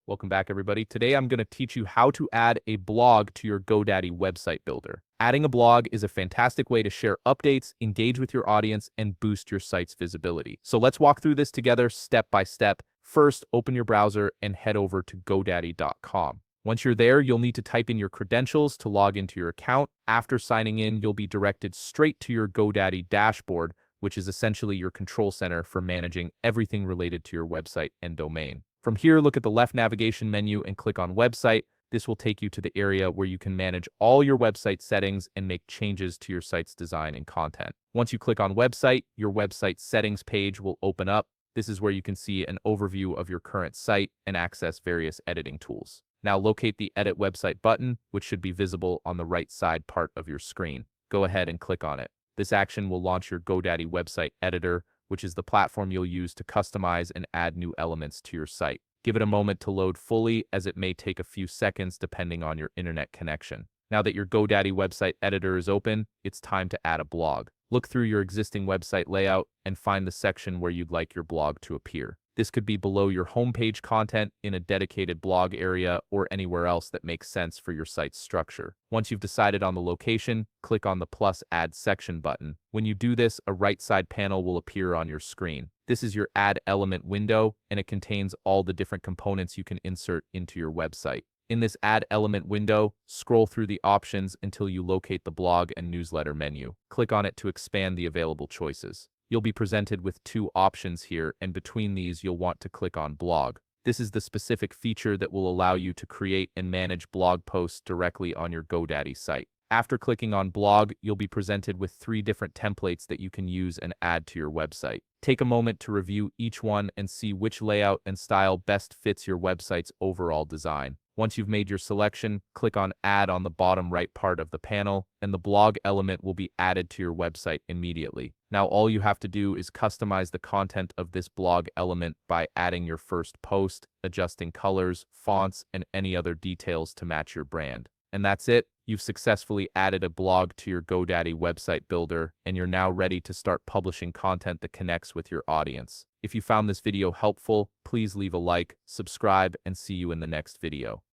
Welcome back, everybody. Today I'm going to teach you how to add a blog to your GoDaddy website builder. Adding a blog is a fantastic way to share updates, engage with your audience, and boost your site's visibility. So let's walk through this together step by step. First, open your browser and head over to GoDaddy.com. Once you're there, you'll need to type in your credentials to log into your account. After signing in, you'll be directed straight to your GoDaddy dashboard, which is essentially your control center for managing everything related to your website and domain. From here, look at the left navigation menu and click on Website. This will take you to the area where you can manage all your website settings and make changes to your site's design and content. Once you click on Website, your website settings page will open up. This is where you can see an overview of your current site and access various editing tools. Now locate the Edit Website button, which should be visible on the right side part of your screen. Go ahead and click on it. This action will launch your GoDaddy website editor, which is the platform you'll use to customize and add new elements to your site. Give it a moment to load fully, as it may take a few seconds depending on your internet connection. Now that your GoDaddy website editor is open, it's time to add a blog. Look through your existing website layout and find the section where you'd like your blog to appear. This could be below your homepage content, in a dedicated blog area, or anywhere else that makes sense for your site's structure. Once you've decided on the location, click on the plus Add Section button. When you do this, a right side panel will appear on your screen. This is your Add Element window, and it contains all the different components you can insert into your website. In this Add Element window, scroll through the options until you locate the blog and newsletter menu. Click on it to expand the available choices. You'll be presented with two options here, and between these you'll want to click on Blog. This is the specific feature that will allow you to create and manage blog posts directly on your GoDaddy site. After clicking on Blog, you'll be presented with 3 different templates that you can use and add to your website. Take a moment to review each one and see which layout and style best fits your website's overall design. Once you've made your selection, click on Add on the bottom right part of the panel, and the blog element will be added to your website immediately. Now all you have to do is customize the content of this blog element by adding your first post, adjusting colors, fonts, and any other details to match your brand. And that's it. You've successfully added a blog to your GoDaddy website builder, and you're now ready to start publishing content that connects with your audience. If you found this video helpful, please leave a like, subscribe, and see you in the next video.